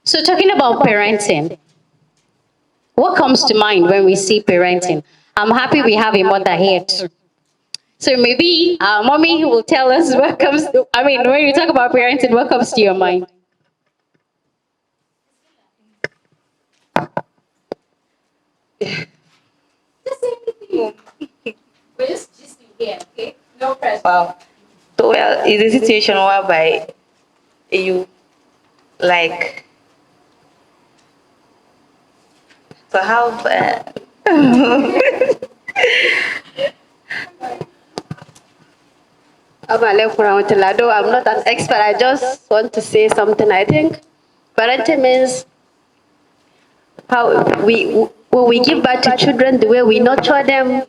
So talking about parenting, what comes to mind when we see parenting? I'm happy we have a mother here too. So maybe mommy will tell us what comes to, I mean, when you talk about parenting, what comes to your mind? We're just here, okay? No pressure. Wow. So well, it's a situation whereby you like to have Though I'm not an expert, I just want to say something. I think parenting means how when we give birth to children, the way we nurture them.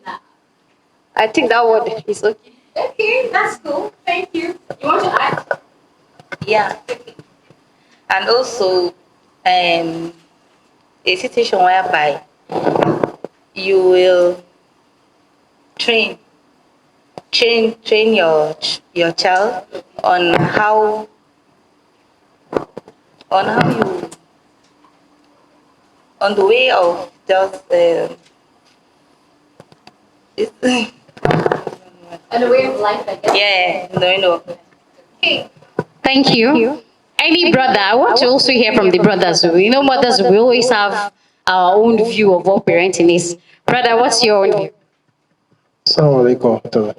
I think that word is okay. Okay, that's cool. Thank you. You want to add? yeah, and also a situation whereby you will train train your child on how you on the way of just And a way of life, I guess. yeah, no. Okay. Thank you. Any brother, I want to also hear from the brothers. You know, mothers, we always have our own view of what parenting is. Brother, what's your own view? Assalamu alaikum.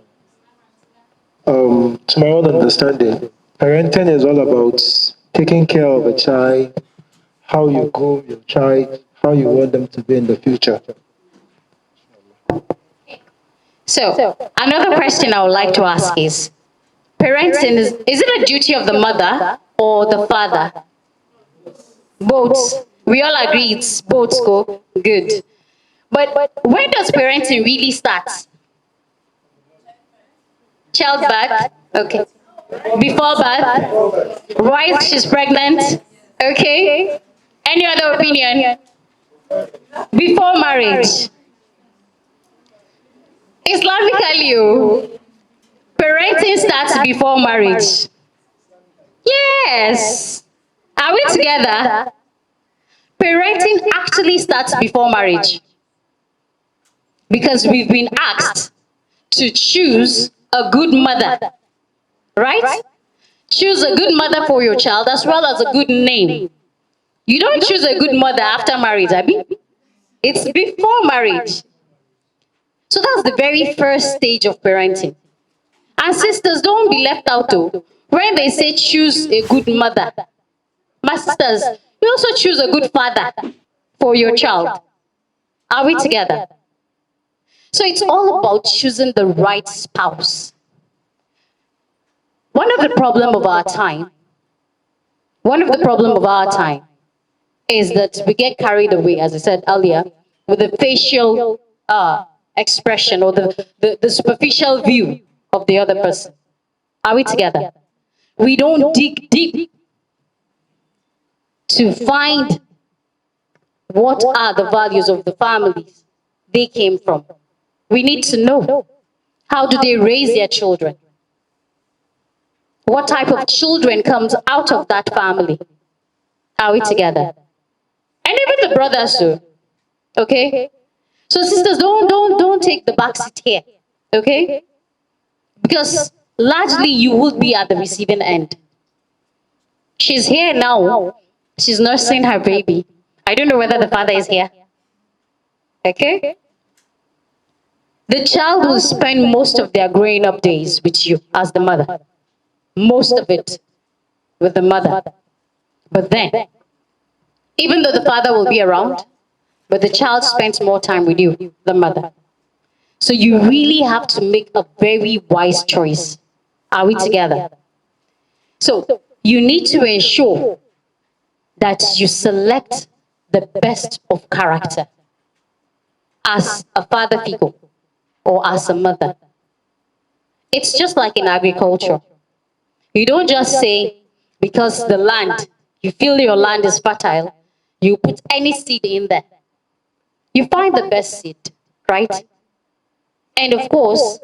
To my own understanding, parenting is all about taking care of a child, how you groom your child, how you want them to be in the future. So, another question I would like to ask is, parenting, is it a duty of the mother or the father? Both. We all agree it's both go good. But when does parenting really start? Childbirth? Okay. Before birth? Right, she's pregnant? Okay. Any other opinion? Before marriage? Islamically, parenting starts before marriage. Yes. Are we together? Parenting actually starts before marriage because we've been asked to choose a good mother, right? Choose a good mother for your child as well as a good name. You don't choose a good mother after marriage, Abby. It's before marriage. So that's the very first stage of parenting. And sisters, don't be left out though. When they say choose a good mother, my sisters, you also choose a good father for your child. Are we together? So it's all about choosing the right spouse. One of the problem of our time, one of the problem of our time is that we get carried away, as I said earlier, with the facial expression or the superficial view of the other person. Are we together? We don't dig deep to find what are the values of the families they came from. We need to know, how do they raise their children? What type of children comes out of that family? Are we together? And even the brothers too. Okay? So sisters, don't take the back seat here. Okay? Because largely you would be at the receiving end. She's here now. She's nursing her baby. I don't know whether the father is here. Okay? The child will spend most of their growing up days with you as the mother. Most of it with the mother. But then, even though the father will be around, but the child spends more time with you, the mother. So you really have to make a very wise choice. Are we together? So you need to ensure that you select the best of character as a father figure or as a mother. It's just like in agriculture. You don't just say, because the land, you feel your land is fertile, you put any seed in there. You find the best seed, right? And of course,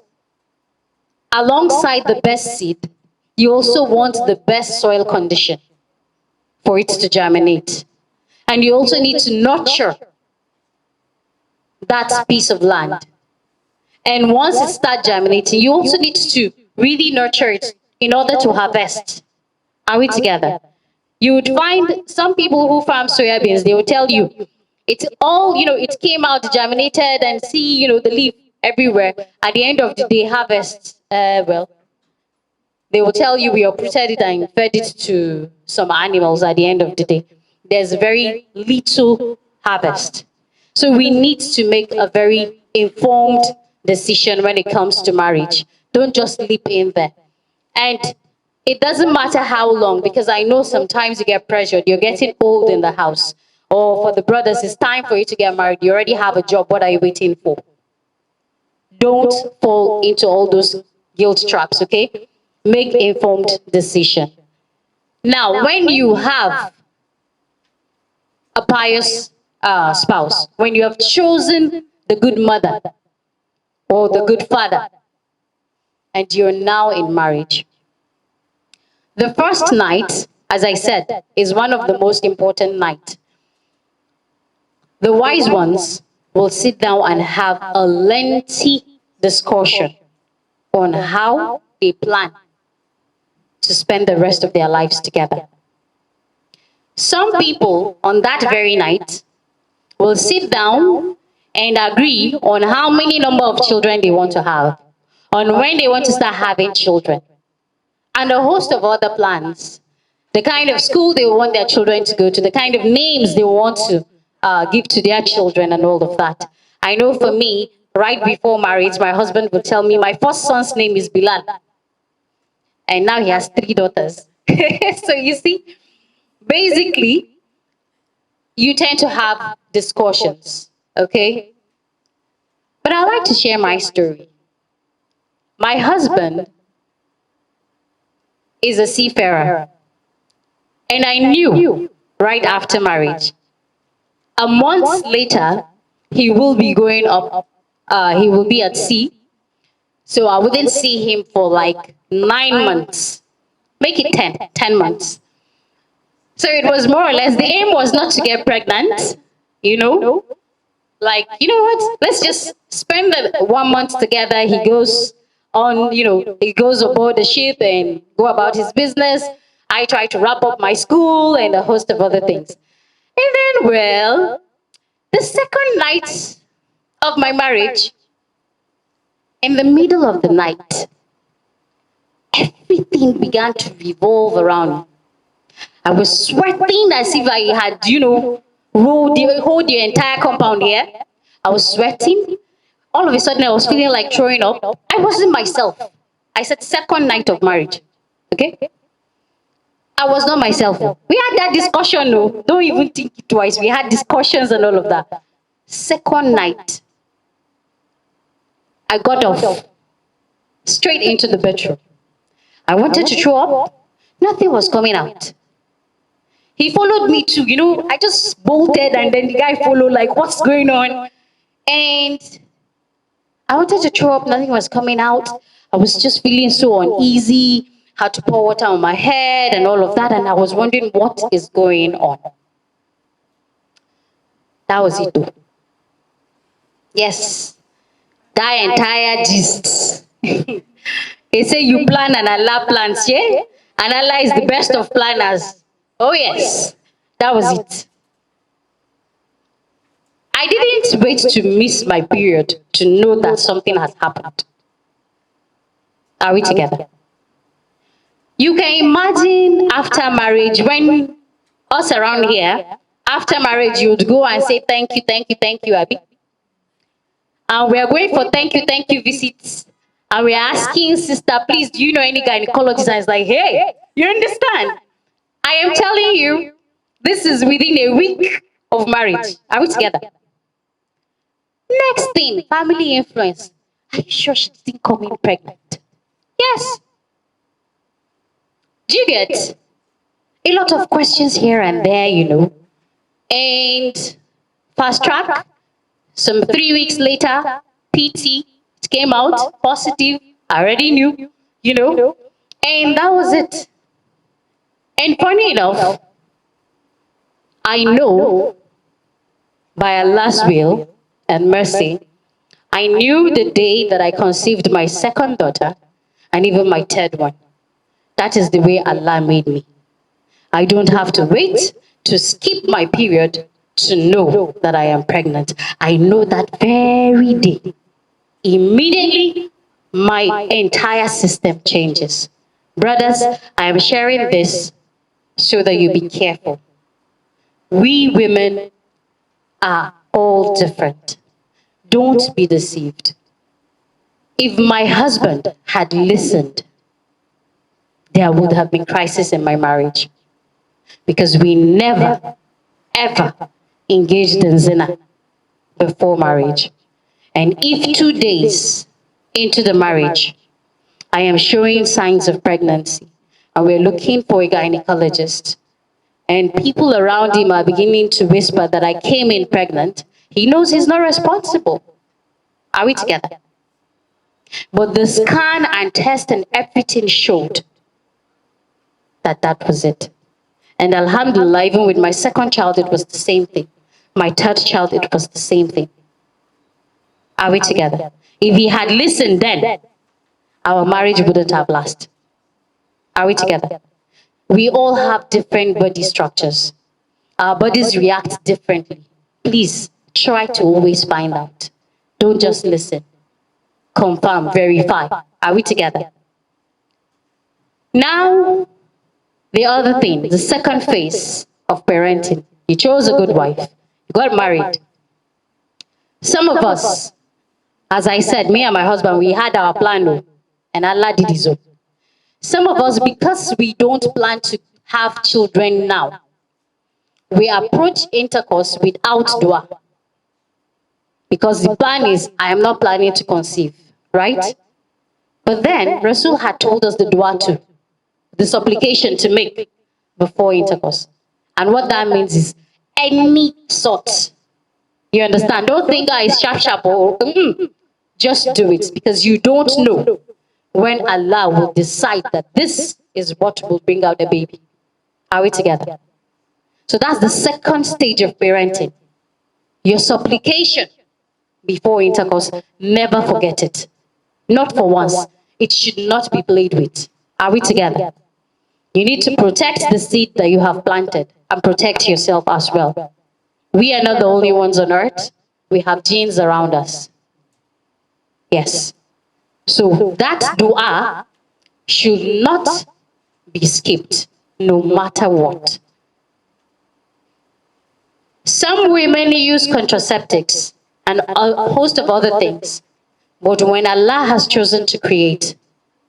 alongside the best seed, you also want the best soil condition for it to germinate. And you also need to nurture that piece of land. And once it starts germinating, you also need to really nurture it in order to harvest. Are we together? You would find some people who farm soybeans, they will tell you it's all, it came out, germinated, and see, the leaf everywhere. At the end of the day, harvest, well, they will tell you we uprooted it and fed it to some animals at the end of the day. There's very little harvest. So we need to make a very informed decision when it comes to marriage. Don't just leap in there. And it doesn't matter how long, because I know sometimes you get pressured. You're getting old in the house. Or for the brothers, it's time for you to get married. You already have a job. What are you waiting for? Don't fall into all those guilt traps, okay? Make informed decision. Now, when you have a pious spouse, when you have chosen the good mother or the good father, and you're now in marriage, the first night, as I said, is one of the most important nights. The wise ones will sit down and have a lengthy discussion on how they plan to spend the rest of their lives together. Some people on that very night will sit down and agree on how many number of children they want to have, on when they want to start having children, and a host of other plans. The kind of school they want their children to go to, the kind of names they want to give to their children, and all of that. I know for me, right before marriage, my husband would tell me my first son's name is Bilal, and now he has 3 daughters. So you see, basically, you tend to have discussions, okay? But I like to share my story. My husband is a seafarer, and I knew right after marriage, a month later, he will be going up, he will be at sea. So I wouldn't see him for like 9 months, make it 10 months. So it was more or less, the aim was not to get pregnant, you know, like, you know what, let's just spend the 1 month together. He goes on, he goes aboard the ship and go about his business. I try to wrap up my school and a host of other things. And then, well, the second night of my marriage, in the middle of the night, everything began to revolve around me. I was sweating as if I had, hold the entire compound here. I was sweating. All of a sudden, I was feeling like throwing up. I wasn't myself. I said, second night of marriage. Okay? I was not myself. We had that discussion, no. Don't even think it twice. We had discussions and all of that. Second night, I got off straight into the bedroom. I wanted to throw up. Nothing was coming out. He followed me too, I just bolted and then the guy followed, like, what's going on? And I wanted to throw up, nothing was coming out. I was just feeling so uneasy, had to pour water on my head and all of that, and I was wondering what is going on. That was it though. Yes, that entire gist. He said you plan and Allah plans, yeah? And Allah is the best of planners. Oh yes, that was it. I didn't wait to miss my period to know that something has happened. Are we together? You can imagine after marriage, when us around here, after marriage, you would go and say, thank you, thank you, thank you, Abby. And we are going for thank you visits. And we are asking, sister, please, do you know any gynecologist? And it's like, hey, you understand? I am telling you, this is within a week of marriage. Are we together? Next thing, family influence. Are you sure she didn't come in pregnant? Yes. Do you get a lot of questions here and there, And fast track, some 3 weeks later, PT, it came out positive. I already knew, And that was it. And funny enough, I know by Allah's will and mercy, I knew the day that I conceived my second daughter and even my third one. That is the way Allah made me. I don't have to wait to skip my period to know that I am pregnant. I know that very day. Immediately, my entire system changes. Brothers, I am sharing this so that you be careful. We women are all different. Don't be deceived. If my husband had listened, there would have been crisis in my marriage because we never, ever engaged in zina before marriage. And if 2 days into the marriage, I am showing signs of pregnancy and we're looking for a gynecologist, and people around him are beginning to whisper that I came in pregnant, he knows he's not responsible. Are we together? But the scan and test and everything showed that that was it. And Alhamdulillah, even with my second child, it was the same thing. My third child, it was the same thing. Are we together? If he had listened then, our marriage wouldn't have lasted. Are we together? We all have different body structures. Our bodies react differently. Please try to always find out. Don't just listen. Confirm, verify. Are we together? Now, the other thing, the second phase of parenting. You chose a good wife. You got married. Some of us, as I said, me and my husband, we had our plan, and Allah did his own. Some of us, because we don't plan to have children now, we approach intercourse without dua. Because the plan is, I am not planning to conceive, right? But then, Rasul had told us the dua too, the supplication to make before intercourse. And what that means is any sort. You understand? Don't think it's sharp, sharp, or just do it, because you don't know when Allah will decide that this is what will bring out the baby. Are we together? So that's the second stage of parenting. Your supplication before intercourse, never forget it. Not for once. It should not be played with. Are we together? You need to protect the seed that you have planted and protect yourself as well. We are not the only ones on earth. We have genes around us. Yes. So that dua should not be skipped, no matter what. Some women use contraceptives and a host of other things, but when Allah has chosen to create,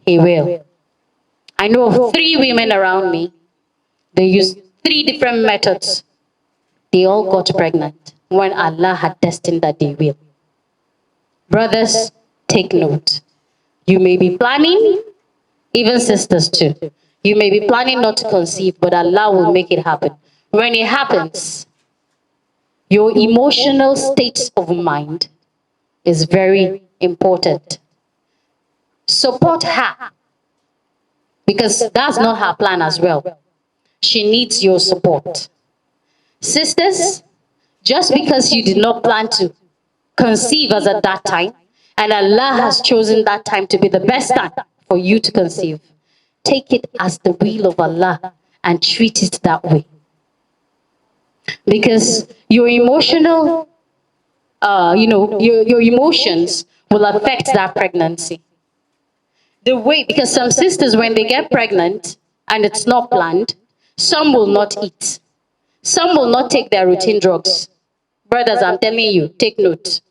He will. I know of 3 women around me, they used 3 different methods. They all got pregnant when Allah had destined that they will. Brothers, take note. You may be planning, even sisters too. You may be planning not to conceive, but Allah will make it happen. When it happens, your emotional state of mind is very important. Support her, because that's not her plan as well. She needs your support. Sisters, just because you did not plan to conceive as at that time, and Allah has chosen that time to be the best time for you to conceive, take it as the will of Allah and treat it that way. Because your emotional, your emotions will affect that pregnancy. The way, because some sisters, when they get pregnant and it's not planned, some will not eat. Some will not take their routine drugs. Brothers, I'm telling you, take note.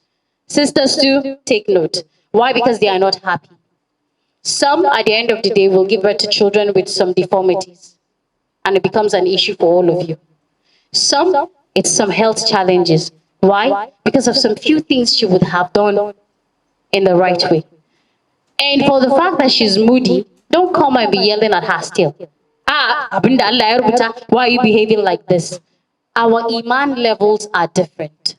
Sisters too, take note. Why? Because they are not happy. Some, at the end of the day, will give birth to children with some deformities, and it becomes an issue for all of you. Some, it's some health challenges. Why? Because of some few things she would have done in the right way. And for the fact that she's moody, don't come and be yelling at her still. Abinda Allah ya rubuta, why are you behaving like this? Our iman levels are different.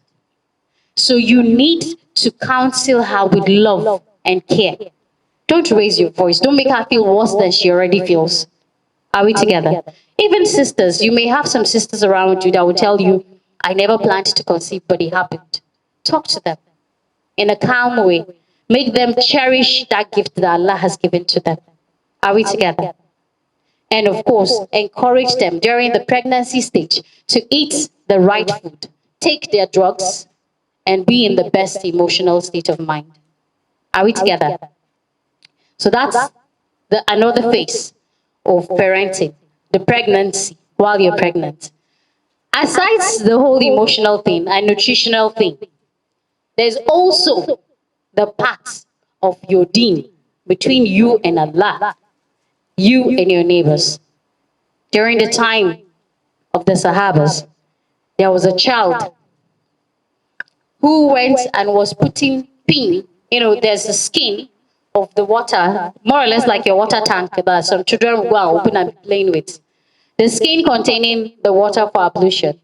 So you need to counsel her with love and care. Don't raise your voice. Don't make her feel worse than she already feels. Are we together? Even sisters, you may have some sisters around you that will tell you, I never planned to conceive, but it happened. Talk to them in a calm way. Make them cherish that gift that Allah has given to them. Are we together? And of course, encourage them during the pregnancy stage to eat the right food, take their drugs, and be in the best emotional state of mind. Are we together? So that's another phase of parenting, the pregnancy while you're pregnant. Aside the whole emotional thing and nutritional thing, there's also the part of your deen between you and Allah, you and your neighbors. During the time of the Sahabas, there was a child who went and was putting pin, there's the skin of the water, more or less like your water tank that some children will go and open and be playing with. The skin containing the water for ablution.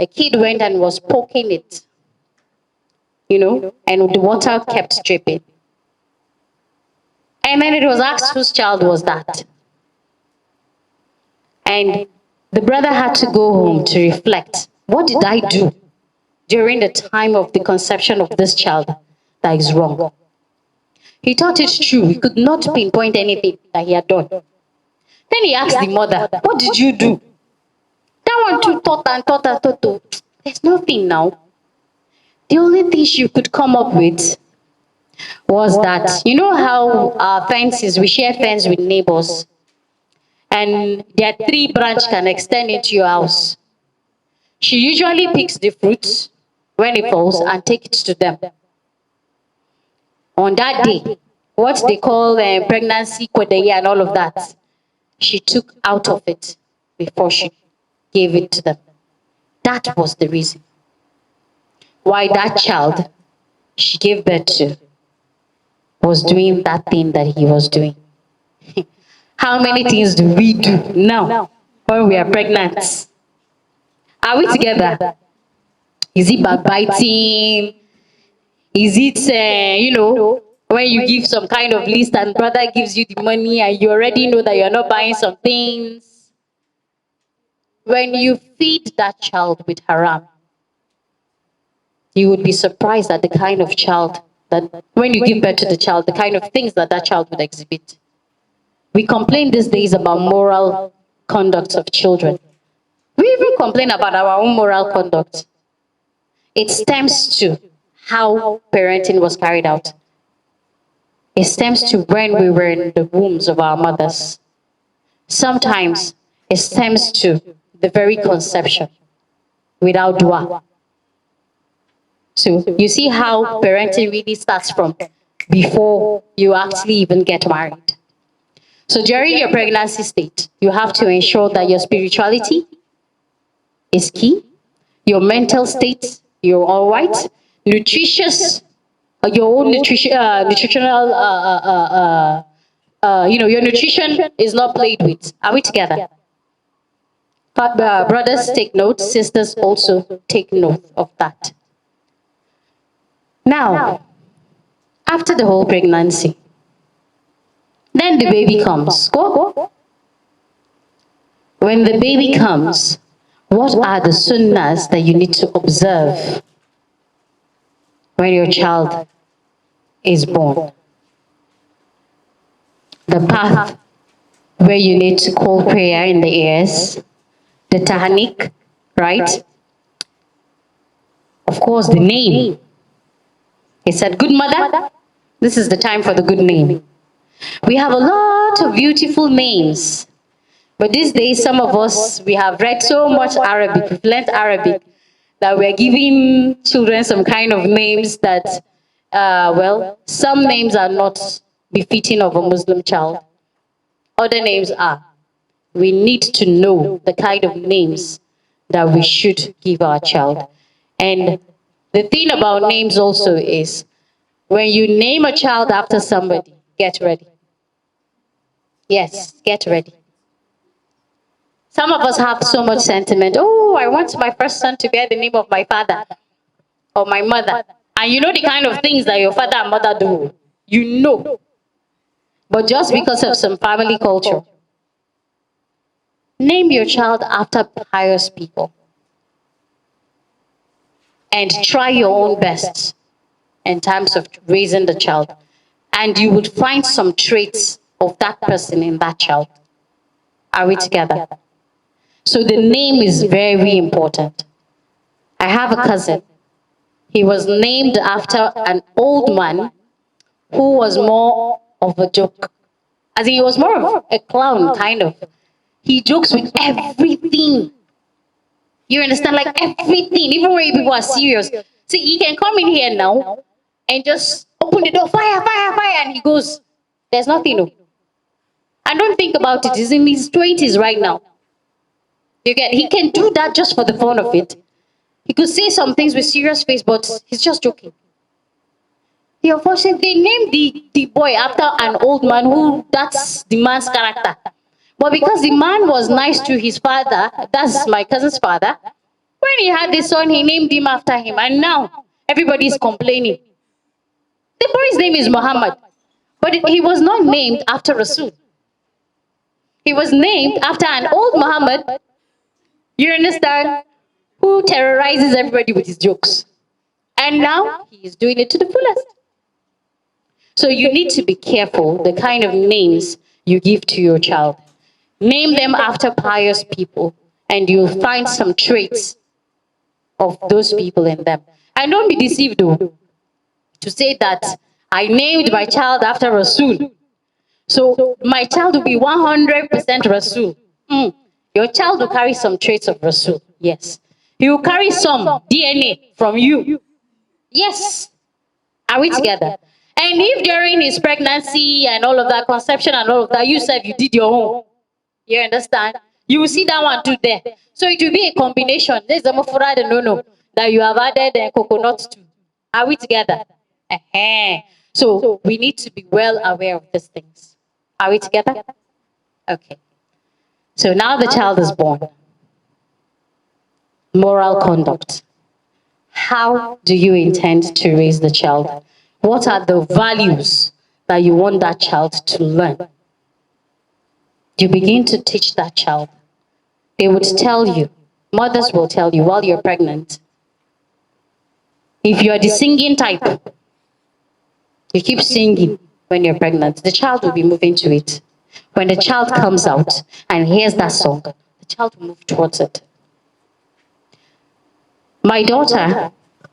A kid went and was poking it, and the water kept dripping. And then it was asked whose child was that. And the brother had to go home to reflect. What did I do during the time of the conception of this child that is wrong? He thought it true. He could not pinpoint anything that he had done. Then he asked the mother, what did you do? That one too thought and thought and thought. There's nothing now. The only thing she could come up with was that, you know how our fences, we share fence with neighbors, and their tree branch can extend into your house. She usually picks the fruits when it falls and take it to them. On that day, what they call pregnancy kodeya and all of that, she took out of it before she gave it to them. That was the reason why that child she gave birth to was doing that thing that he was doing. How many things do we do now when we are pregnant? Are we together? Is it backbiting? Is it, when you give some kind of list and brother gives you the money and you already know that you're not buying some things? When you feed that child with haram, you would be surprised at the kind of child that, when you give birth to the child, the kind of things that that child would exhibit. We complain these days about moral conduct of children. We even complain about our own moral conduct. It stems to how parenting was carried out. It stems to when we were in the wombs of our mothers. Sometimes it stems to the very conception without dua. So you see how parenting really starts from before you actually even get married. So during your pregnancy state, you have to ensure that your spirituality is key, your mental state, you're all right, nutritious, your own nutritional, your nutrition is not played with. Are we together? But, brothers take note, sisters also take note of that. Now, after the whole pregnancy, then the baby comes. Go. When the baby comes, what are the sunnahs that you need to observe when your child is born? The path where you need to call prayer in the ears, the tahnik, right? Of course, the name. He said, good mother, this is the time for the good name. We have a lot of beautiful names. But these days, some of us, we have read so much Arabic, we've learned Arabic, that we're giving children some kind of names that, some names are not befitting of a Muslim child. Other names are. We need to know the kind of names that we should give our child. And the thing about names also is, when you name a child after somebody, get ready. Yes, get ready. Some of us have so much sentiment. Oh, I want my first son to bear the name of my father or my mother. And you know the kind of things that your father and mother do. You know. But just because of some family culture, Name your child after pious people and try your own best in terms of raising the child. And you would find some traits of that person in that child. Are we together? So the name is very important. I have a cousin. He was named after an old man who was more of a joke. As in, he was more of a clown, kind of. He jokes with everything. You understand? Like everything, even when people are serious. See, he can come in here now and just open the door, fire, fire, fire, and he goes, there's nothing. No. And don't think about it. He's in his 20s right now. You get, he can do that just for the fun of it. He could say some things with serious face, but he's just joking. He unfortunately named the boy after an old man who that's the man's character. But because the man was nice to his father, that's my cousin's father, when he had this son, he named him after him. And now everybody is complaining. The boy's name is Muhammad, but he was not named after Rasul. He was named after an old Muhammad, you understand, who terrorizes everybody with his jokes. And now he is doing it to the fullest. So you need to be careful the kind of names you give to your child. Name them after pious people, and you'll find some traits of those people in them. And don't be deceived though, to say that I named my child after Rasul. So my child will be 100% Rasul. Your child will carry some traits of Rasul, yes. He will carry some DNA from you. Yes. Are we together? And if during his pregnancy and all of that, conception and all of that, you said you did your own, you understand? You will see that one too there. So it will be a combination. There's a mofurade no that you have added coconut to. Are we together? So we need to be well aware of these things. Are we together? Okay. So now the child is born. Moral conduct. How do you intend to raise the child? What are the values that you want that child to learn? You begin to teach that child. They would tell you, mothers will tell you while you're pregnant, if you're the singing type, you keep singing when you're pregnant, the child will be moving to it. When the child comes out and hears that song, the child will move towards it. My daughter,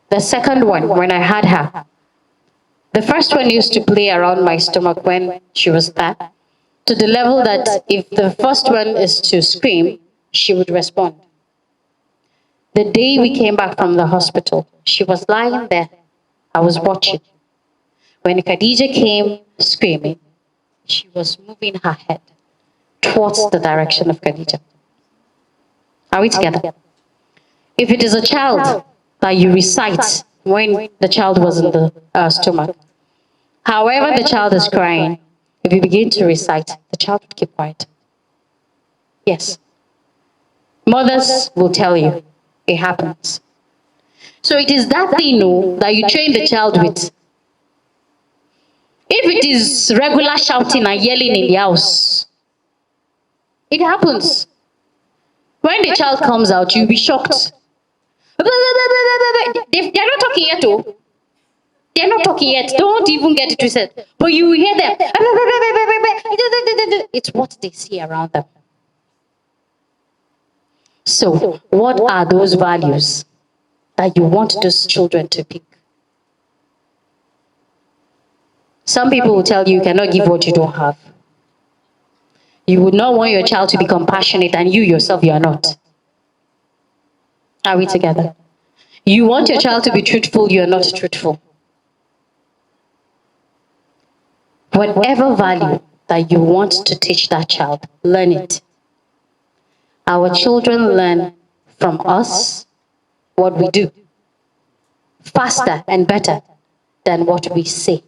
the second one, when I had her, the first one used to play around my stomach when she was there, to the level that if the first one is to scream, she would respond. The day we came back from the hospital, she was lying there. I was watching. When Khadija came screaming, she was moving her head towards the direction of Khadija. Are we together? If it is a child that you recite when the child was in the stomach, however the child is crying, if you begin to recite, the child would keep quiet. Yes. Mothers will tell you it happens. So it is that thing that you train the child with. If it is regular shouting and yelling in the house, it happens. When the child comes out, you'll be shocked. They're not talking yet, oh. They're not talking yet. Don't even get it twisted. But you will hear them. It's what they see around them. So, what are those values that you want those children to pick? Some people will tell you you cannot give what you don't have. You would not want your child to be compassionate, and you yourself, you are not. Are we together? You want your child to be truthful, you are not truthful. Whatever value that you want to teach that child, learn it. Our children learn from us what we do faster and better than what we say.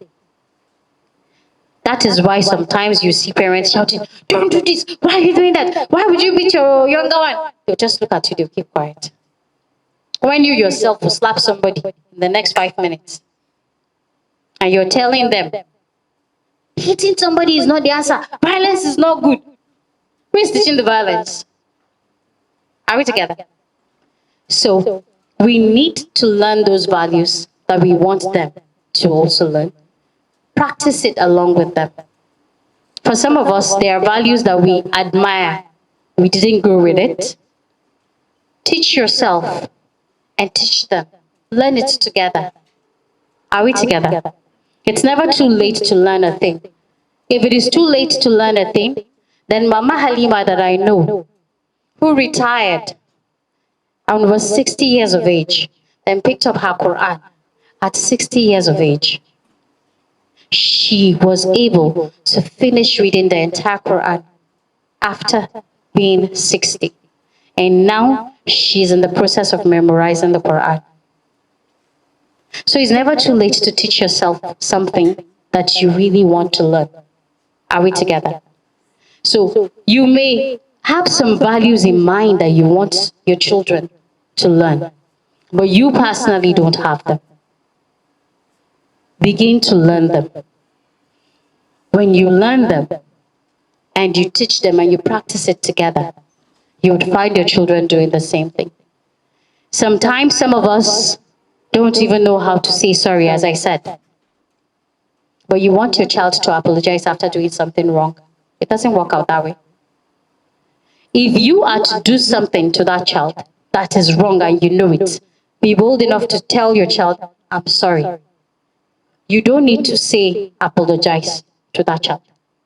That is why sometimes you see parents shouting, don't do this, why are you doing that? Why would you beat your younger one? They'll just look at you, they'll keep quiet. When you yourself will slap somebody in the next 5 minutes, and you're telling them, hitting somebody is not the answer, violence is not good. Who is teaching the violence? Are we together? So we need to learn those values that we want them to also learn. Practice it along with them. For some of us, there are values that we admire. We didn't grow with it. Teach yourself and teach them. Learn it together. Are we together? It's never too late to learn a thing. If it is too late to learn a thing, then Mama Halima that I know, who retired and was 60 years of age, then picked up her Quran at 60 years of age, she was able to finish reading the entire Quran after being 60. And now she's in the process of memorizing the Quran. So it's never too late to teach yourself something that you really want to learn. Are we together? So you may have some values in mind that you want your children to learn, but you personally don't have them. Begin to learn them. When you learn them and you teach them and you practice it together, you would find your children doing the same thing. Sometimes some of us don't even know how to say sorry, as I said. But you want your child to apologize after doing something wrong. It doesn't work out that way. If you are to do something to that child that is wrong and you know it, be bold enough to tell your child, I'm sorry. You don't need to say apologize to that child.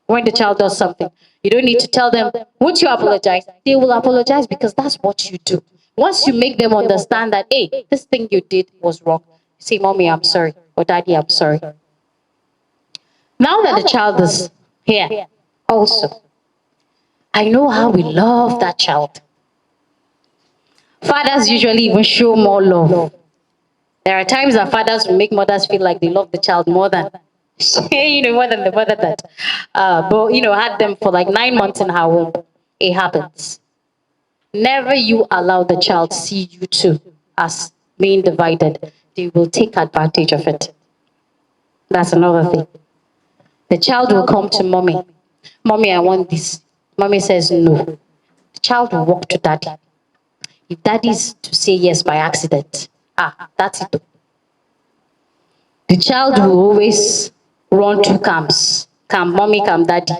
When the child does something, you don't need to tell them, won't you apologize? They will apologize because that's what you do. Once you make them understand that, hey, this thing you did was wrong, say, Mommy, I'm sorry, or Daddy, I'm sorry. Now that the child is here, also, I know how we love that child. Fathers usually even show more love. There are times that fathers will make mothers feel like they love the child more than, more than the mother that, had them for like 9 months in her womb. It happens. Never you allow the child see you two as being divided. They will take advantage of it. That's another thing. The child will come to mommy. Mommy, I want this. Mommy says no. The child will walk to daddy. If daddy is to say yes by accident, that's it. The child will always run two camps. Camp mommy, camp daddy.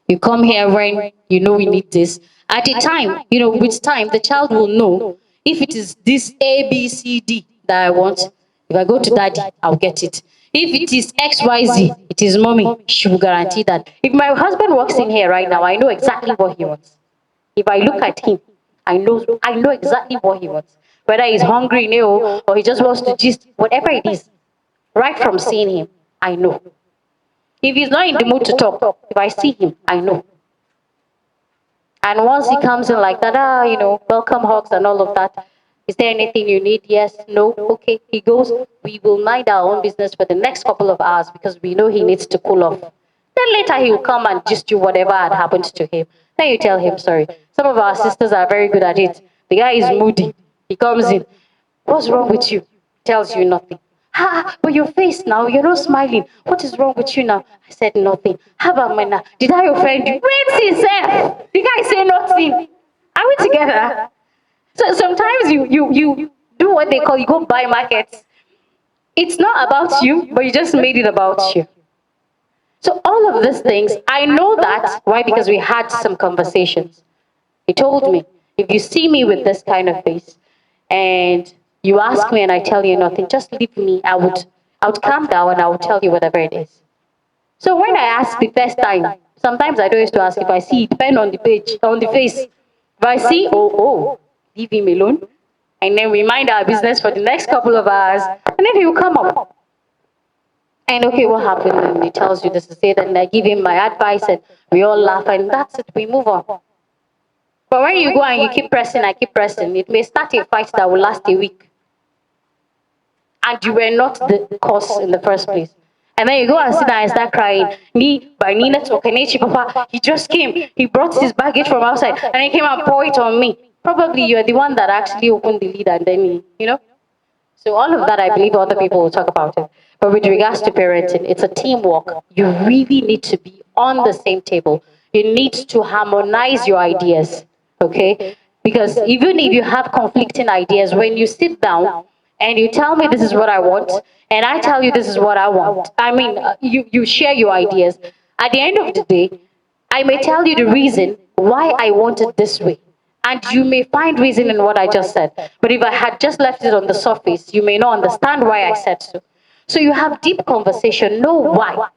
You come here when you know we need this. At the time, with time, the child will know if it is this A, B, C, D that I want. If I go to daddy, I'll get it. If it is X, Y, Z, it is mommy. She will guarantee that. If my husband walks in here right now, I know exactly what he wants. If I look at him, I know exactly what he wants. Whether he's hungry, or he just wants to gist, whatever it is. Right from seeing him, I know. If he's not in the mood to talk, if I see him, I know. And once he comes in like that, welcome hugs and all of that. Is there anything you need? Yes, no, okay. He goes, we will mind our own business for the next couple of hours because we know he needs to cool off. Then later he will come and just do whatever had happened to him. Then you tell him sorry. Some of our sisters are very good at it. The guy is moody. He comes in. What's wrong with you? Tells you nothing. But your face now, you're not smiling. What is wrong with you now? I said nothing. How about my now? Did I offend you? Wait, himself. The guy say nothing. Are we together? So sometimes you do what they call, you go buy markets. It's not about you, but you just made it about you. So all of these things, I know that. Why? Because we had some conversations. He told me, if you see me with this kind of face and you ask me and I tell you nothing, just leave me. I would calm down and I would tell you whatever it is. So when I ask the first time, sometimes I don't used to ask if I see, depend on the page, on the face. If I see, leave him alone. And then we mind our business for the next couple of hours. And then he will come up. And okay, what happened? And he tells you this is it. And I give him my advice and we all laugh and that's it. We move on. But when you go and you keep pressing, I keep pressing, it may start a fight that will last a week. And you were not the cause in the first place. And then you go and sit down and start crying. By Nina Tokenechi, Papa, he just came. He brought his baggage from outside and he came and poured it on me. Probably you're the one that actually opened the lid and then, So all of that, I believe other people will talk about it. But with regards to parenting, it's a teamwork. You really need to be on the same table. You need to harmonize your ideas, okay? Because even if you have conflicting ideas, when you sit down and you tell me this is what I want, and I tell you this is what I want, I mean, you share your ideas. At the end of the day, I may tell you the reason why I want it this way. And you may find reason in what I just said. But if I had just left it on the surface, you may not understand why I said so. So you have deep conversation, know why.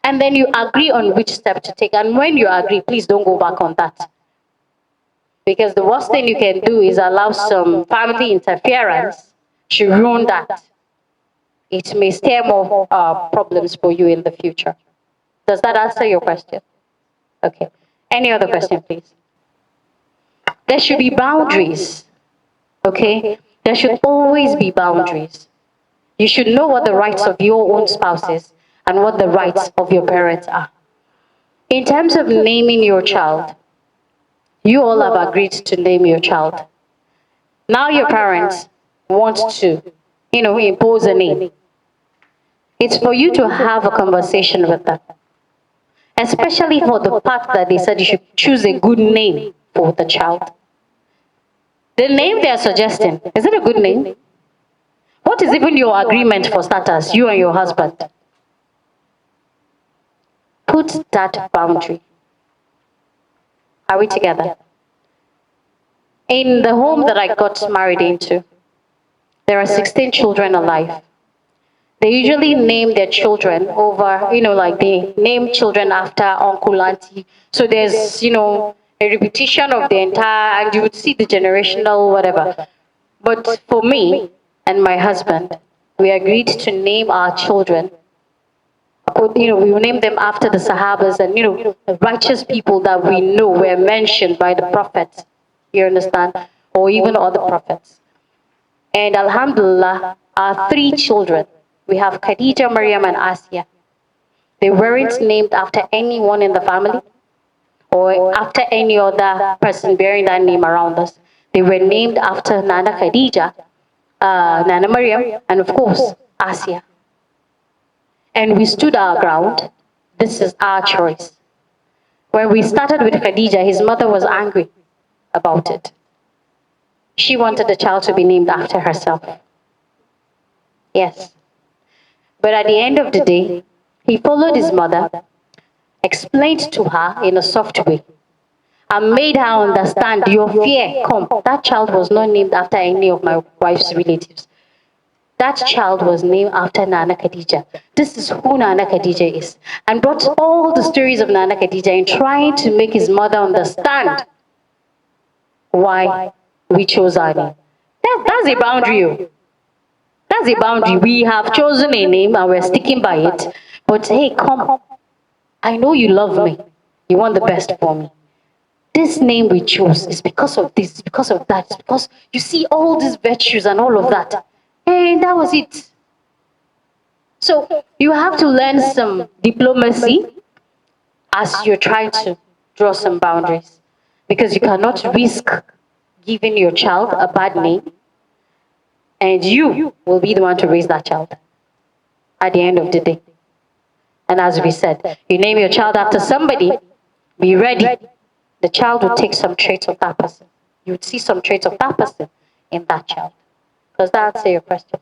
And then you agree on which step to take. And when you agree, please don't go back on that. Because the worst thing you can do is allow some family interference to ruin that. It may stir more problems for you in the future. Does that answer your question? Okay. Any other question, please? There should be boundaries. Okay? There should always be boundaries. You should know what the rights of your own spouse is and what the rights of your parents are. In terms of naming your child, you all have agreed to name your child. Now your parents want to, impose a name. It's for you to have a conversation with them, especially for the part that they said you should choose a good name for the child. The name they are suggesting, is it a good name? What is even your agreement for starters, you and your husband? Put that boundary. Are we together? In the home that I got married into, there are 16 children alive. They usually name their children over, like they name children after uncle, auntie. So there's, a repetition of the entire, and you would see the generational whatever. But for me and my husband, we agreed to name our children. We will name them after the Sahabas and, the righteous people that we know were mentioned by the prophets. You understand? Or even other prophets. And Alhamdulillah, our three children, we have Khadija, Maryam, and Asiya. They weren't named after anyone in the family or after any other person bearing that name around us. They were named after Nana Khadija, Nana Maryam, and of course, Asiya. And we stood our ground. This is our choice. When we started with Khadija, his mother was angry about it. She wanted the child to be named after herself. Yes. But at the end of the day, he followed his mother, explained to her in a soft way, and made her understand your fear. Come, that child was not named after any of my wife's relatives. That child was named after Nana Khadija. This is who Nana Khadija is. And brought all the stories of Nana Khadija in trying to make his mother understand why we chose our name. That's a boundary. Oh. That's a boundary. We have chosen a name and we're sticking by it. But hey, come. I know you love me. You want the best for me. This name we chose is because of this, it's because of that, it's because you see all these virtues and all of that. And that was it. So you have to learn some diplomacy as you're trying to draw some boundaries. Because you cannot risk giving your child a bad name and you will be the one to raise that child at the end of the day. And as we said, you name your child after somebody, be ready. The child will take some traits of that person. You would see some traits of that person in that child. Does that answer your question?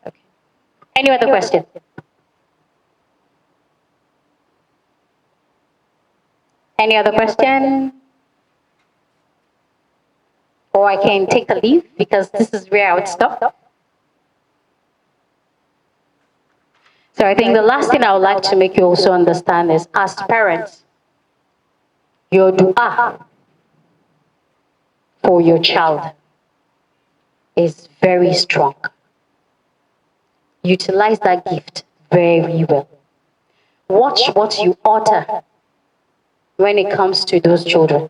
Okay. Any other question? Any other question? Or I can take a leave because this is where I would stop. So I think the last thing I would like to make you also understand is, as parents, your dua for your child is very strong. Utilize that gift very well. Watch what you utter when it comes to those children.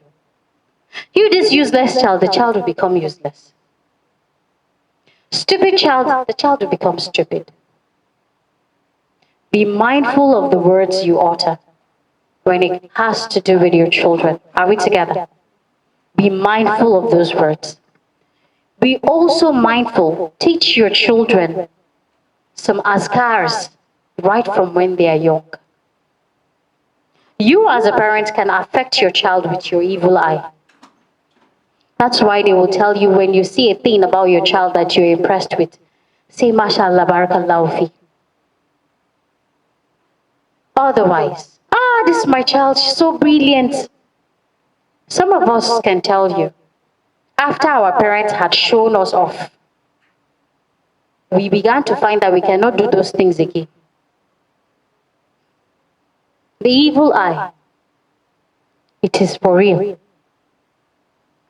You, this useless child, the child will become useless. Stupid child, the child will become stupid. Be mindful of the words you utter when it has to do with your children. Are we together? Be mindful of those words. Be also mindful. Teach your children some azkars right from when they are young. You as a parent can affect your child with your evil eye. That's why they will tell you when you see a thing about your child that you're impressed with, say, MashaAllah, Barakallahu fi. Otherwise, this is my child, she's so brilliant. Some of us can tell you, after our parents had shown us off, we began to find that we cannot do those things again. The evil eye, it is for real.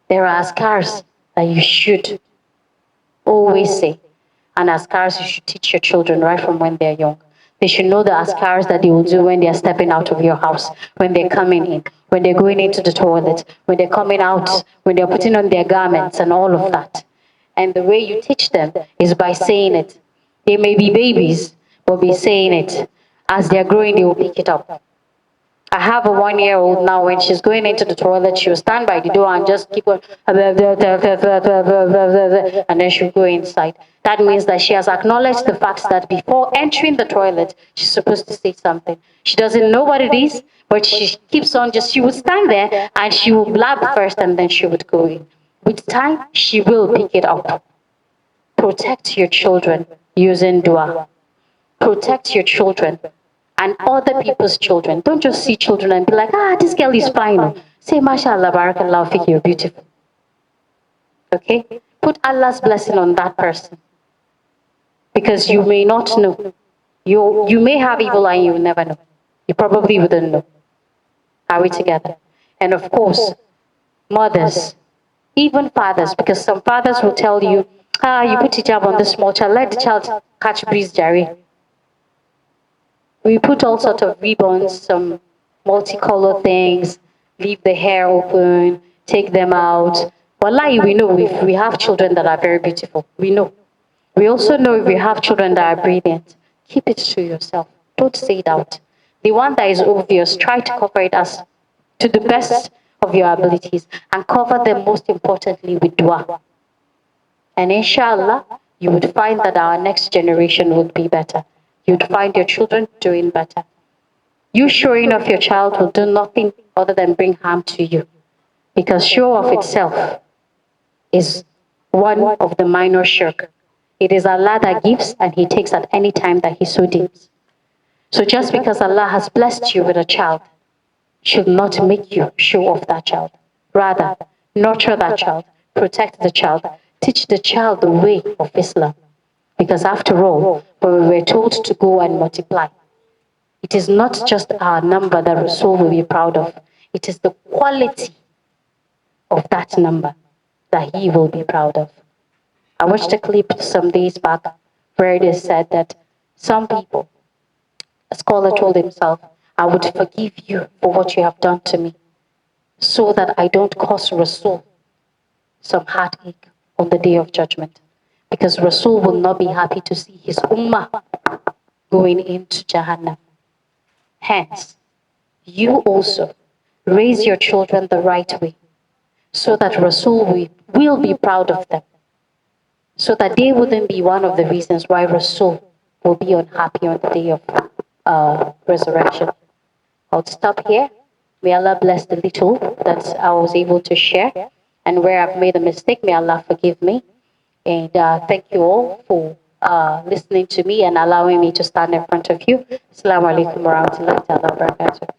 There are scars that you should always say. And askars you should teach your children right from when they're young. They should know the askars that they will do when they're stepping out of your house, when they're coming in, when they're going into the toilet, when they're coming out, when they're putting on their garments and all of that. And the way you teach them is by saying it. They may be babies, but be saying it. As they're growing, they will pick it up. I have a 1-year-old now. When she's going into the toilet, she'll stand by the door and just keep on, and then she'll go inside. That means that she has acknowledged the fact that before entering the toilet, she's supposed to say something. She doesn't know what it is, but she keeps on she would stand there and she will blab first and then she would go in. With time, she will pick it up. Protect your children using dua. Protect your children and other people's children. Don't just see children and be like, this girl is fine. Say, MashaAllah, Barakallah, Fiki, you're beautiful. Okay? Put Allah's blessing on that person. Because you may not know. You may have evil eye, you will never know. You probably wouldn't know. Are we together? And of course, mothers, even fathers, because some fathers will tell you, you put hijab on the small child, let the child catch breeze, Jerry. We put all sorts of ribbons, some multicolored things, leave the hair open, take them out. Wallahi, we know if we have children that are very beautiful. We know. We also know if we have children that are brilliant. Keep it to yourself. Don't say it out. The one that is obvious, try to cover it as to the best of your abilities and cover them most importantly with dua. And inshallah, you would find that our next generation would be better. You'd find your children doing better. You showing off your child will do nothing other than bring harm to you. Because show off itself is one of the minor shirk. It is Allah that gives and He takes at any time that He so deems. So just because Allah has blessed you with a child should not make you show off that child. Rather, nurture that child, protect the child, teach the child the way of Islam. Because after all, when we were told to go and multiply, it is not just our number that Rasul will be proud of. It is the quality of that number that he will be proud of. I watched a clip some days back where it is said that some people, a scholar told himself, I would forgive you for what you have done to me so that I don't cause Rasul some heartache on the day of judgment. Because Rasul will not be happy to see his ummah going into Jahannam. Hence, you also raise your children the right way so that Rasul will be proud of them. So that they wouldn't be one of the reasons why Rasul will be unhappy on the day of resurrection. I'll stop here. May Allah bless the little that I was able to share. And where I've made a mistake, may Allah forgive me. And thank you all for listening to me and allowing me to stand in front of you. Assalamu alaikum wa rahmatullahi wa barakatuh.